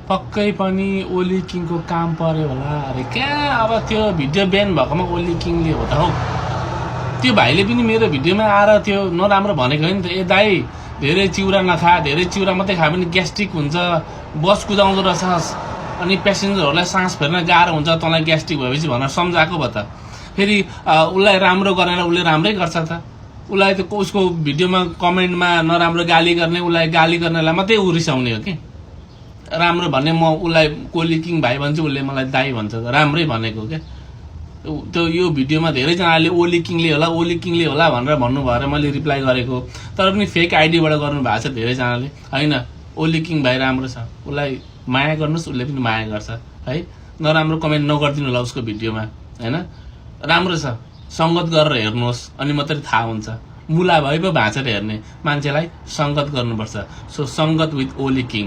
पक्कै पनि ओली किङको काम पर्यो होला अरे क्या। अब त्यो भिडियो ब्यान भएकोमा ओली किङले हो त हौ। त्यो भाइले पनि मेरो भिडियोमा आएर त्यो नराम्रो भनेको होइन त। ए दाइ धेरै चिउरा नखा, धेरै चिउरा मात्रै खायो भने ग्यास्ट्रिक हुन्छ, बस कुदाउँदो रहेछस्, अनि पेसेन्जरहरूलाई सास फेर्न गाह्रो हुन्छ तँलाई ग्यास्ट्रिक भएपछि भनेर सम्झाएको भयो त। फेरि उसलाई राम्रो गरेर उसले राम्रै गर्छ त। उसलाई त उसको भिडियोमा कमेन्टमा नराम्रो गाली गर्ने, उसलाई गाली गर्नेलाई मात्रै उ रिसाउने हो कि। राम्रो भन्ने म उसलाई ओली किङ भाइ भन्छु, उसले मलाई दाइ भन्छ त। राम्रै भनेको क्या। त्यो यो भिडियोमा धेरैजनाले ओली किङले होला भनेर भन्नुभयो अरे मैले रिप्लाई गरेको, तर पनि फेक आइडीबाट गर्नु भएको छ धेरैजनाले। होइन, ओली किङ भाइ राम्रो छ, उसलाई माया गर्नुहोस्, उसले पनि माया गर्छ है। नराम्रो कमेन्ट नगरिदिनु होला उसको भिडियोमा होइन। राम्रो छ, सङ्गत गरेर हेर्नुहोस् अनि मात्रै थाहा हुन्छ। मुला भए पो भाँचेर हेर्ने मान्छेलाई सङ्गत गर्नुपर्छ। सो सङ्गत विथ ओली किङ।